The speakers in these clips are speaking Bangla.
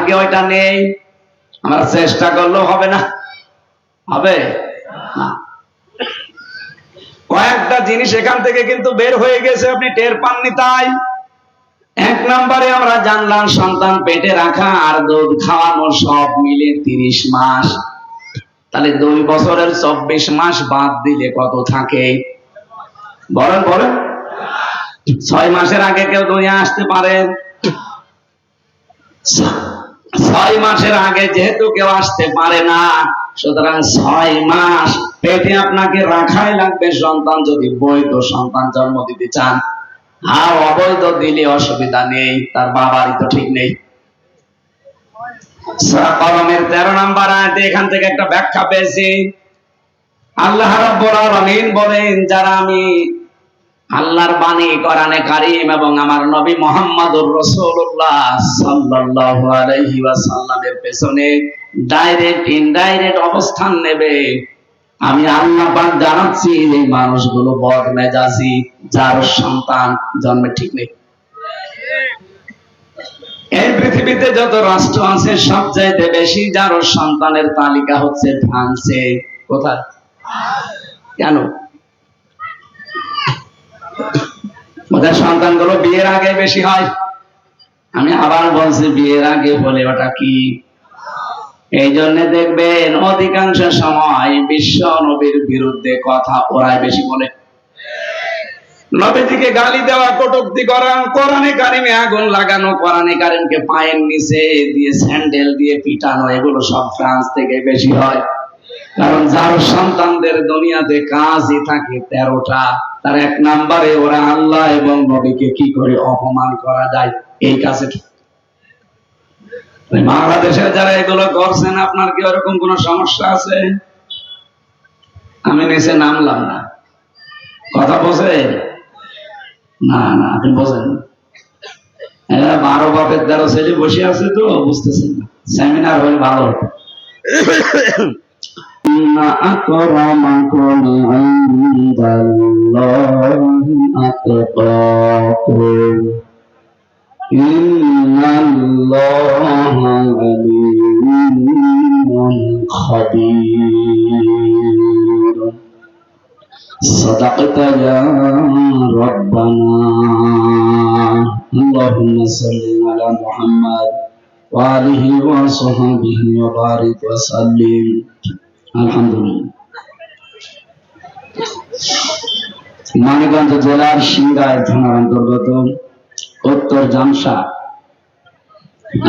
ভাগ্যে ওইটা নেই, আমরা চেষ্টা করলেও হবে না, হবে না। কয়েকটা জিনিস এখান থেকে কিন্তু বের হয়ে গেছে, আপনি টের পাননি। তাই এক নম্বরে আমরা জানলাম সন্তান পেটে রাখা আর দুধ খাওয়ানো সব মিলে 30 মাস। তাহলে 2 বছরের 24 মাস বাদ দিলে কত থাকে? বলেন বলেন। 6 মাসের আগে কেউ দুনিয়া আসতে পারে? 6 মাসের আগে যেহেতু কেউ আসতে পারে না, সুতরাং 6 মাস পেটে আপনাকে রাখাই লাগবে সন্তান, যদি বৈধ সন্তান জন্ম দিতে চান। আর অবৈধ দিলে অসুবিধা নেই, তার বাবারই তো ঠিক নেই। সূরা কলমের 13 নম্বর আয়াতে এখান থেকে একটা ব্যাখ্যা পেয়েছি। আল্লাহ রাব্বুল আলামিন বলেন, যারা আমি আল্লাহর বাণী কোরআনে কারীম এবং আমার নবী মুহাম্মদুর রাসূলুল্লাহ সাল্লাল্লাহু আলাইহি ওয়াসাল্লামের পেছনে ডাইরেক্ট ইনডাইরেক্ট অবস্থান নেবে, আমি আল্লাহ পাক জানাচ্ছি এই মানুষগুলো বদমেজাজি, যার সন্তান জন্মে ঠিক নেই। এই পৃথিবীতে যত রাষ্ট্র আছে সবচাইতে বেশি যার সন্তানের তালিকা হচ্ছে ফ্রান্সে। কোথায়? কেন? ওদের সন্তানগুলো বিয়ের আগে বেশি হয়। আমি আবার বলছি, বিয়ের আগে বলে ওটা কি? এই জন্য দেখবেন অধিকাংশ সময় বিশ্ব নবীর বিরুদ্ধে কথা ওরাই বেশি বলে। নবীজিকে গালি দেওয়া, কটূক্তি করা, কোরআনে কারিমে আগুন লাগানো, কোরআনে কারিমকে পায়ের নিচে দিয়ে স্যান্ডেল দিয়ে পিটানো, এগুলো সব ফ্রান্স থেকে বেশি হয়। কারণ যার সন্তানদের দুনিয়াতে কাজই থাকে 13টা, তার 1 নম্বরে ওরা আল্লাহ এবং নবীকে কি করে অপমান করা যায় এই কাজে। বাংলাদেশে যারা এগুলো করছেন, আপনার কি ওরকম কোন সমস্যা আছে? আমি নিচে নামলাম না, কথা বোঝেন না? না আপনি বোঝেন, 12 বাপের 13 ছেলে বসে আছে তো বুঝতেছেন না। সেমিনার হলে ভালো হতো। আকরামাকুম ইনদাল্লাহি আতকাকুম ইন্নাল্লাহা আলিমুন খাবীর। সাদাকাতা ইয়া রাব্বানা। আল্লাহুম্মা সাল্লি আলা মুহাম্মাদ ওয়া আলিহি ওয়া সাহবিহি ওয়া বারিক ওয়া সাল্লিম। আলহামদুলিল্লাহ। মানিকগঞ্জ জেলার সিংগাইর থানার অন্তর্গত উত্তর জামসা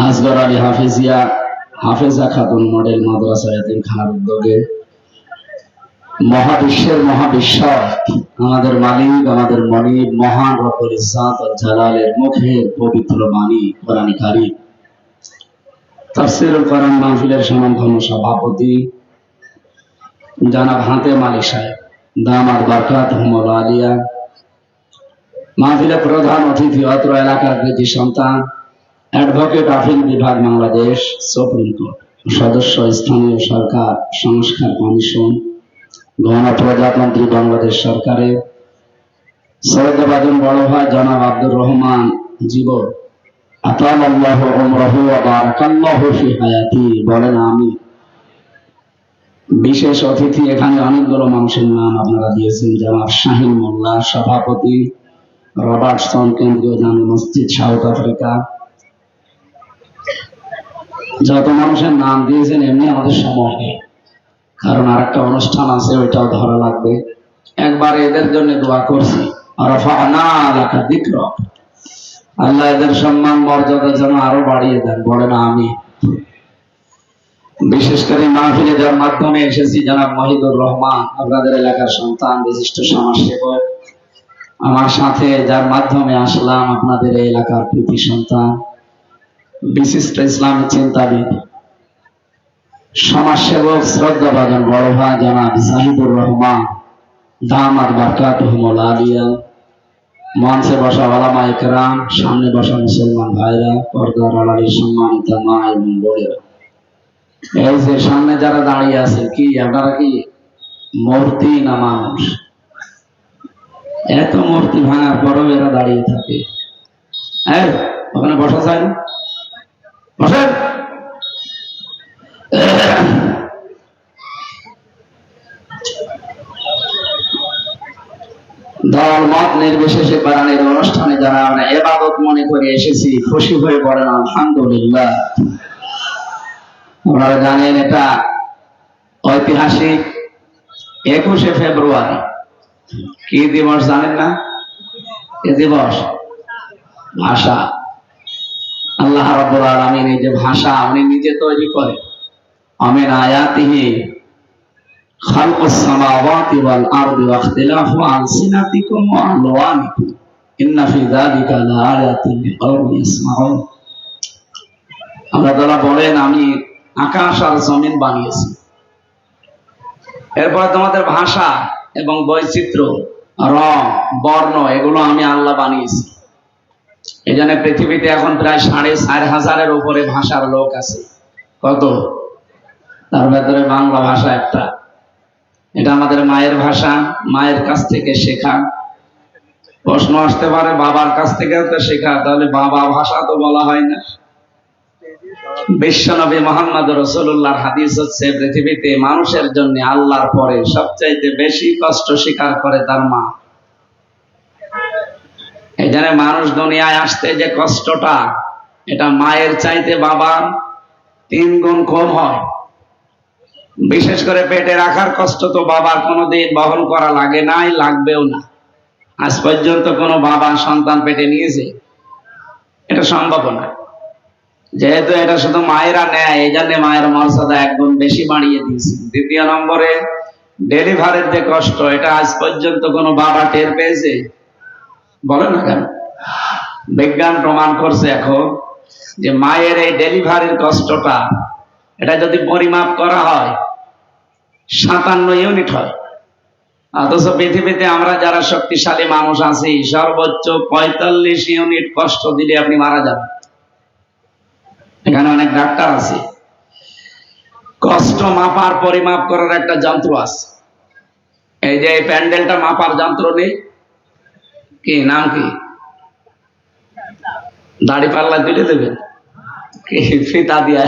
আসগর আলী হাফেজা খাতুন মডেল মাদ্রাসা এতিমখানার উদ্যোগে মহাবিশ্বের মহাবিশ্ব আমাদের মালিক, আমাদের মনিব, মহান রব্বুল ইজ্জাত ওয়াল জালালের মুখের পবিত্র বাণী কোরআনে কারীম তাফসীরুল কোরআন মাহফিলের সম্মানিত সভাপতি জনাব হাতেম আলী সাহেব, দামাত বারকাতুহুমুল আলিয়া, মাহফিলের প্রধান অতিথি অত্র এলাকার কৃতি সন্তান, অ্যাডভোকেট আপিল বিভাগ বাংলাদেশ সুপ্রিম কোর্ট সদস্য, স্থানীয় সরকার সংস্কার কমিশন, গণপ্রজাতন্ত্রী বাংলাদেশ সরকারের শ্রদ্ধাভাজন বড় ভাই জনাব আব্দুর রহমান জীবন, আতালাল্লাহু উমরাহু ওয়া বারাকাল্লাহু ফি হায়াতি, বলেন আমি। বিশেষ অতিথি, এখানে অনেকগুলো মানুষের নাম আপনারা দিয়েছেন, জনাব শাহিন মোল্লা সভাপতি, রবার্টসন কেন্দ্রীয় জামে মসজিদ সাউথ আফ্রিকা। যত মানুষের নাম দিয়েছেন এমনি আমাদের সময়, কারণ আরেকটা অনুষ্ঠান আছে, ওইটাও ধরা লাগবে। একবার এদের জন্য দোয়া করছি, রাফা'না লাকা যিকরাক, আল্লাহ এদের সম্মান মর্যাদা যেন আরো বাড়িয়ে দেন, বলেন আমি। বিশেষ করে মাহফিলে যার মাধ্যমে এসেছি জনাব মহিদুর রহমান, আপনাদের এলাকার সন্তান, বিশিষ্ট সমাজসেবক। আমার সাথে যার মাধ্যমে আসলাম আপনাদের এই এলাকার কৃতি সন্তান, বিশিষ্ট ইসলামিক চিন্তাবিদ, সমাজসেবক, শ্রদ্ধাভাজন বড় ভাই জনাব জাহিদুর রহমান, দামাত বারকাতুহুমুল আলিয়া। মঞ্চে বসা ওলামায়ে কেরাম, সামনে বসা মুসলমান ভাইরা, পর্দার আড়ালের সম্মানিত মা এবং বোনেরা, এই যে সামনে যারা দাঁড়িয়ে আছে, কি আপনারা কি মূর্তি না মানুষ? এত মূর্তি ভাঙার পরও এরা দাঁড়িয়ে থাকে। ওখানে বসা যায় না? বসেন। দল মত নির্বিশেষে কোরআনের অনুষ্ঠানে যারা আমরা ইবাদত মনে করে এসেছি, খুশি হয়ে পড়েন আলহামদুলিল্লাহ। আপনারা জানেন এটা ঐতিহাসিক 21শে ফেব্রুয়ারি। কি দিবস জানেন না? কি দিবস? ভাষা। আল্লাহ রাব্বুল আলামিন এই যে ভাষা উনি নিজে তৈরি করে। আমিন আয়াতিহি খালকুস সামাওয়াতি ওয়াল আরদি ওয়া ইখতিলাফু আলসিনাতিকুম ওয়া আলওয়ানিকুম ইন্না ফি যালিকা লাআয়াতিন লিকাওমিন ইয়াসমাউন। আল্লাহ তাআলা বলেন, আমি আকাশ আর জমিন বানিয়েছি, এরপর তোমাদের ভাষা এবং বৈচিত্র্য, রং, বর্ণ এগুলো আমি আল্লাহ বানিয়েছি। এই জন্য পৃথিবীতে এখন প্রায় 4,500-এর উপরে ভাষার লোক আছে। কত? তার ভেতরে বাংলা ভাষা একটা। এটা আমাদের মায়ের ভাষা, মায়ের কাছ থেকে শেখা। প্রশ্ন আসতে পারে, বাবার কাছ থেকে তো শেখা, তাহলে বাবা ভাষা তো বলা হয় না। বিশ্বনবী মুহাম্মদ রাসূলুল্লাহর হাদিস হচ্ছে, পৃথিবীতে মানুষের জন্য আল্লাহর পরে সবচাইতে বেশি কষ্ট স্বীকার করে তার মা। এই জন্য মানুষ দুনিয়ায় আসতে যে কষ্টটা, এটা মায়ের চাইতে বাবার 3 গুণ কম হয়। বিশেষ করে পেটে রাখার কষ্ট তো বাবার কোনোদিন বহন করা লাগে নাই, লাগবেও না। আজ পর্যন্ত কোনো বাবা সন্তান পেটে নিয়েছে? এটা সম্ভব না। যেহেতু এটা শুধু মায়েরা নেয়, এই জন্য মায়ের মর্যাদা 1 গুণ বেশি বাড়িয়ে দিয়েছে। দ্বিতীয় নম্বরে, ডেলিভারির যে কষ্ট, এটা আজ পর্যন্ত কোনো বাবা টের পেয়েছে? বলে না কেন? বিজ্ঞান প্রমাণ করছে এখন যে মায়ের এই ডেলিভারির কষ্টটা, এটা যদি পরিমাপ করা হয় 57 ইউনিট হয়। অথচ পৃথিবীতে আমরা যারা শক্তিশালী মানুষ আছি, সর্বোচ্চ 45 ইউনিট কষ্ট দিলে আপনি মারা যাবেন। এখানে অনেক ডাক্তার আছে, কষ্ট মাপার পরিমাপ করার একটা যন্ত্র আছে। এই যে এই প্যান্ডেলটা মাপার যন্ত্র নেই, কি নাম কি? দাড়ি পাল্লা তুলে দেবেন, ফিতা দিয়ে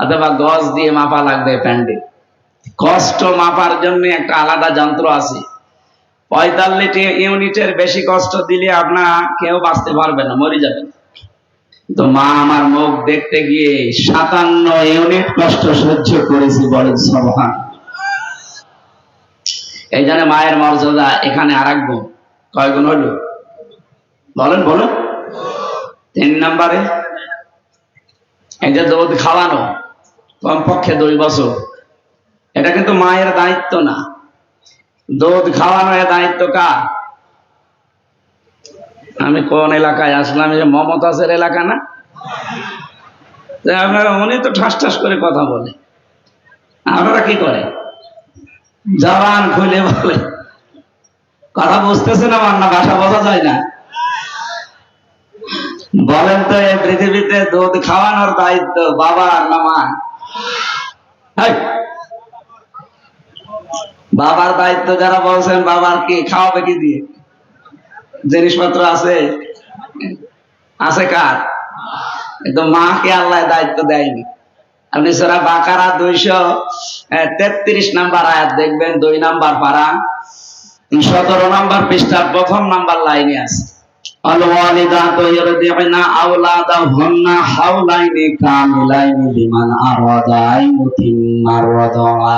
অথবা গজ দিয়ে মাপা লাগবে প্যান্ডেল। কষ্ট মাপার জন্য একটা আলাদা যন্ত্র আছে। 45 ইউনিটের বেশি কষ্ট দিলে আপনার কেউ বাঁচতে পারবে না, মরে যাবেন। তো মা আমার মুখ দেখতে গিয়ে 57 ইউনিট কষ্ট সহ্য করেছি, বলেন সুবহান। এই জন্য মায়ের মর্যাদা এখানে আর 1 গুণ। কয় গুণ হলো? বলেন বলুন। 3 নম্বরে, এই যে দুধ খাওয়ানো, কমপক্ষে 2 বছর, এটা কিন্তু মায়ের দায়িত্ব না। দুধ খাওয়ানো এর দায়িত্ব কার? আমি কোন এলাকায় আসলাম? যে মমতাজের এলাকা না? আপনারা, উনি তো ঠাস ঠাস করে কথা বলে, আপনারা কি করে? জবান খুলে বলে। কথা বুঝতেছেন আমার না? ভাষা বোঝা যায় না? বলেন তো, এই পৃথিবীতে দুধ খাওয়ানোর দায়িত্ব বাবার না মার? বাবার দায়িত্ব যারা বলছেন, বাবার কি খাওয়াবে কি দিয়ে? জিনিসপত্র আছে? আছে কার? কিন্তু মাকে আল্লাহ দায়িত্ব দেয়নি। আপনি সূরা বাকারা 233 নম্বর আয়াত দেখবেন, 2 নম্বর পারা, 17 নম্বর পৃষ্ঠার 1ম নম্বর লাইনে আছে, আল ওয়ালিদাতু ইরদি'না আওলাদাহুন্না হাওলাইনি কামিলাইনি লিমান আরাদা আন ইউতিম্মা রাদা।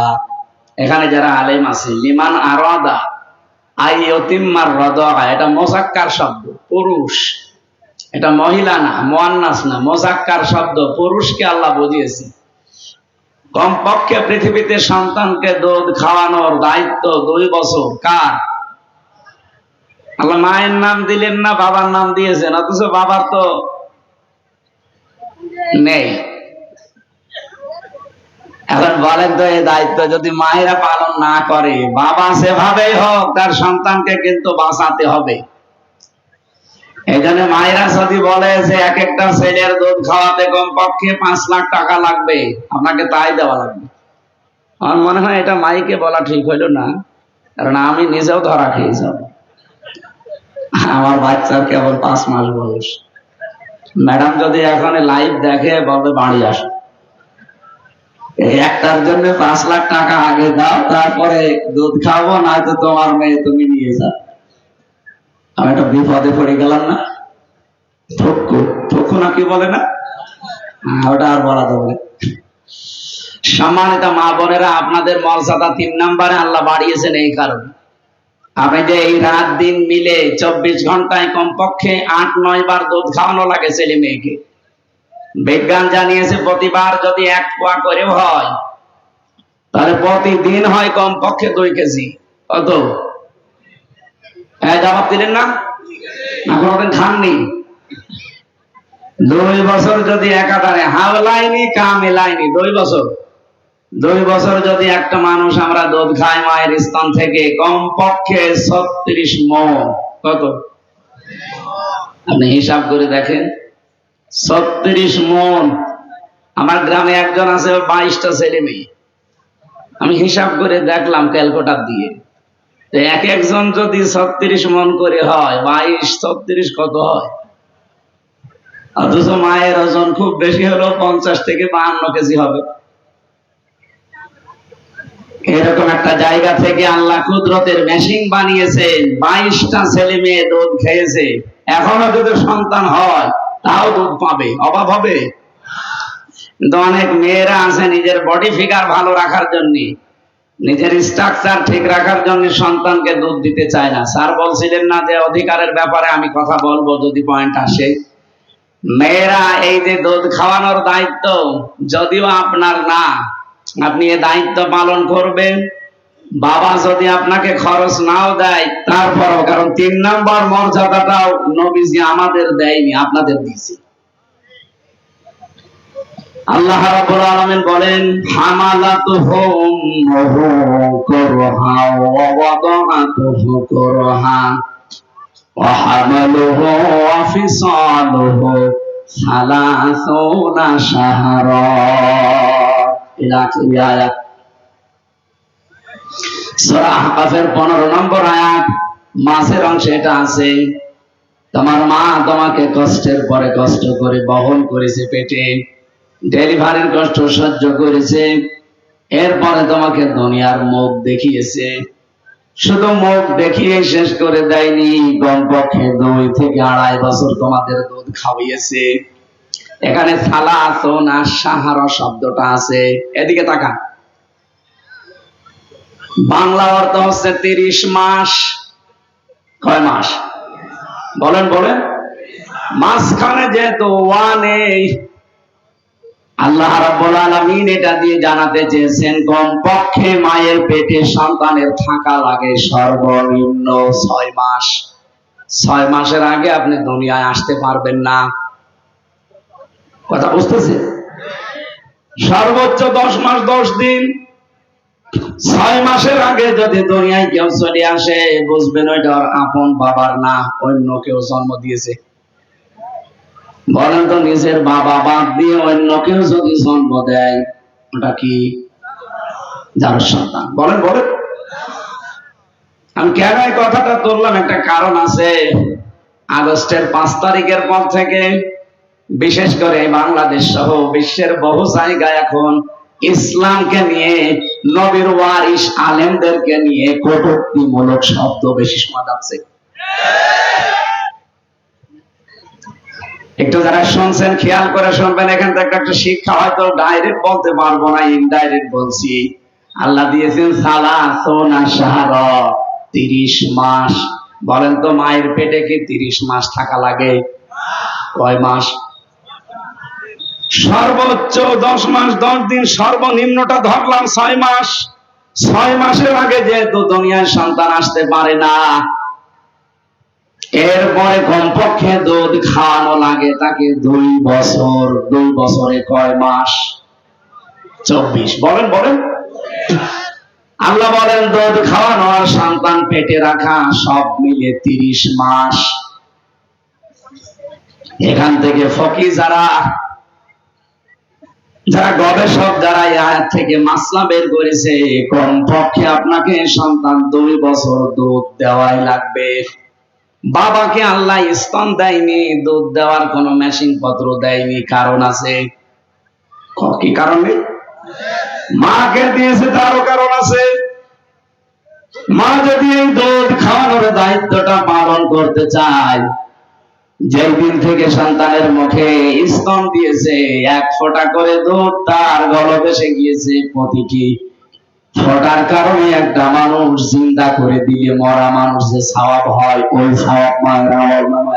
এখানে যারা আলেম আছে, লিমান আরাদা আন ইউতিম্মা রাদা, এটা মুযাক্কার শব্দ, পুরুষ। এটা মহিলা না, মুয়ান্নাস না, মুযাক্কার শব্দ, পুরুষকে আল্লাহ বুঝিয়েছে। কমপক্ষে পৃথিবীতে সন্তানকে দুধ খাওয়ানোর দায়িত্ব 2 বছর কার? আল্লাহ মায়ের নাম দিলেন না, বাবার নাম দিয়েছেন, অথচ বাবার তো নেই। এখন বলেন তো, এই দায়িত্ব যদি মায়েরা পালন না করে, বাবা যেভাবেই হোক তার সন্তানকে কিন্তু বাঁচাতে হবে। এই জন্য মায়েরা যদি বলে যে এক একটা ছেলের দুধ খাওয়াতে কমপক্ষে 5 লাখ টাকা লাগবে, আপনাকে তাই দেওয়া লাগবে। আমার মনে হয় এটা মাইকে বলা ঠিক হইল না, কারণ আমি নিজেও ধরা খেয়ে যাব। আমার বাচ্চার কেবল 5 মাস বয়স। ম্যাডাম যদি এখন লাইভ দেখে, বলবে বাড়ি আসো, এই একটার জন্য 5 লাখ টাকা আগে দাও, তারপরে দুধ খাবো, নয়তো তোমার মেয়ে তুমি নিয়ে যাও। আমি একটা বিপদে পড়ে গেলাম না? থক্কু থক্কু না কি বলে না, ওটা আর বলা যাবে না। সম্মানিত মা বোনেরা, আপনাদের মর্যাদা 3 নম্বরে আল্লাহ বাড়িয়েছেন এই কারণে, আপনি যে এই রাত দিন মিলে 24 ঘন্টায় কমপক্ষে 8-9 বার দুধ খাওয়ানো লাগে ছেলে মেয়েকে। বিজ্ঞান জানিয়েছে প্রতিবার যদি 1 পোয়া করেও হয়, তাহলে প্রতিদিন হয় কমপক্ষে 2 কেজি। কত? হ্যাঁ, জবাব দিলেন না? এখন ওদের খাননি। 2 বছর যদি একাধারে হাওলাইনি কামেলাইনি, 2 বছর যদি একটা মানুষ আমরা দুধ খাই মায়ের স্তন থেকে, কমপক্ষে 36 মণ। কত? আপনি হিসাব করে দেখেন, 36 মণ। আমার গ্রামে একজন আছে, 22টা ছেলে মেয়ে। আমি হিসাব করে দেখলাম ক্যালকুলেটর দিয়ে, এক একজন যদি 36 মণ করে হয়, 22 36 কত হয়? অথচ মায়ের ওজন খুব বেশি হলো 50 থেকে 52 কেজি হবে। এরকম একটা জায়গা থেকে আল্লাহ কুদরতের মেশিন বানিয়েছে। 22টা ছেলে মেয়ে দুধ খেয়েছে, এখনো যদি সন্তান হয় তাও দুধ পাবে, অভাব হবে? কিন্তু অনেক মেয়েরা আছে নিজের বডি ফিগার ভালো রাখার জন্য, নিজের স্ট্রাকচার ঠিক রাখার জন্য সন্তানকে দুধ দিতে চায় না। স্যার বলছিলেন না যে অধিকারের ব্যাপারে আমি কথা বলবো যদি পয়েন্ট আসে। মেয়েরা এই যে দুধ খাওয়ানোর দায়িত্ব যদিও আপনার না, আপনি এ দায়িত্ব পালন করবেন। বাবা যদি আপনাকে খরচ নাও দেয় তারপরও, কারণ 3 নম্বর মর্যাদাটাও নবীজি আমাদের দেয়নি, আপনাদের দিয়েছে। আল্লাহ রাব্বুল আলামিন বলেন, হামালাতুহু উম্মুহু কুরহা ওয়া ওয়াদাআতুহু কুরহা ওয়া হামালুহু ওয়া ফিসালুহু 30 শাহরা। ইলা আখির আয়াত। সূরা আহকাফের 15 নম্বর আয়াত, মাঝের অংশে এটা আছে। তোমার মা তোমাকে কষ্টের পরে কষ্ট করে বহন করেছে পেটে, ডেলিভারির কষ্ট সহ্য করেছে, এরপরে তোমাকে দুনিয়ার মুখ দেখিয়েছে। শুধু মুখ দেখিয়ে শেষ করে দেয়নি, কমপক্ষে 2 থেকে 2.5 বছর তোমাদের দুধ খাওয়িয়েছে। এখানে সালাসুনা শাহরা শব্দটা আছে, এদিকে তাকান। বাংলা অর্থ হচ্ছে 30 মাস। কয় মাস? বলেন বলেন। মাঝখানে যেহেতু ওয়ান নেই, আল্লাহ রাব্বুল আলামিন এটা দিয়ে জানাতে চেয়েছেন কমপক্ষে মায়ের পেটে সন্তানের থাকা লাগে সর্বনিম্ন 6 মাস। 6 মাসের আগে আপনি দুনিয়ায় আসতে পারবেন না। কথা বুঝতেছেন? সর্বোচ্চ 10 মাস 10 দিন। 6 মাসের আগে যদি দুনিয়ায় কেউ চলে আসে, বুঝবেন ওইটা ওর আপন বাবার না, অন্য কেউ জন্ম দিয়েছে। বলেন তো, নিজের বাবা বাদ দিয়ে অন্য কেউ যদি জন্ম দেয়, ওটা কি? যার সন্তান। বলেন বলেন। আমি কেন এই কথাটা তুললাম, একটা কারণ আছে। আগস্টের 5 তারিখের পর থেকে বিশেষ করে বাংলাদেশ সহ বিশ্বের বহু জায়গায় এখন ইসলামকে নিয়ে, নবীর ওয়ারিস আলেমদেরকে নিয়ে কটূক্তিমূলক শব্দ বেশি শোনা যাচ্ছে। একটু যারা শুনছেন খেয়াল করে শুনবেন, এখান থেকে একটা শিক্ষা হয়তো ডাইরেক্ট বলতে পারবো না, ইনডাইরেক্ট বলছি। আল্লাহ দিয়েছেন সালাসুনা শাহরা, 30 মাস। বলেন তো, মায়ের পেটে কি 30 মাস থাকা লাগে? কয় মাস? সর্বোচ্চ 10 মাস 10 দিন, সর্বনিম্নটা ধরলাম 6 মাস। 6 মাসের আগে যেহেতু দুনিয়ায় সন্তান আসতে পারে না, এরপরে কমপক্ষে দুধ খাওয়ানো লাগে তাকে 2 বছর। 2 বছরে কয় মাস? 24। বলেন বলেন। আল্লাহ বলেন দুধ খাওয়ানো আর সন্তান পেটে রাখা সব মিলে 30 মাস। এখান থেকে ফকি যারা গবেষক যারা এই আয়াত থেকে মাসলা বের করেছে, কমপক্ষে আপনাকে সন্তান 2 বছর দুধ দেওয়াই লাগবে। বাবাকে আল্লাহ স্তন দেয়নি, দুধ দেওয়ার কোন মেশিন পত্র দেয়নি, কারণ আছে। কি কারণে? মাকে দিয়েছে তারও কারণ আছে। মা যদি এই দুধ খাওয়ানোর দায়িত্বটা পালন করতে চায়, যেই দিন থেকে সন্তানের মুখে স্তন দিয়েছে, এক ফোঁটা করে দুধ তার গলদেশে গিয়েছে, প্রতিটি ফোঁটার কারণে একটা মানুষ চিন্তা করে দিলে মরা মানুষ যে সওয়াব হয়, ওই সওয়াব মায়ের আমল নামায়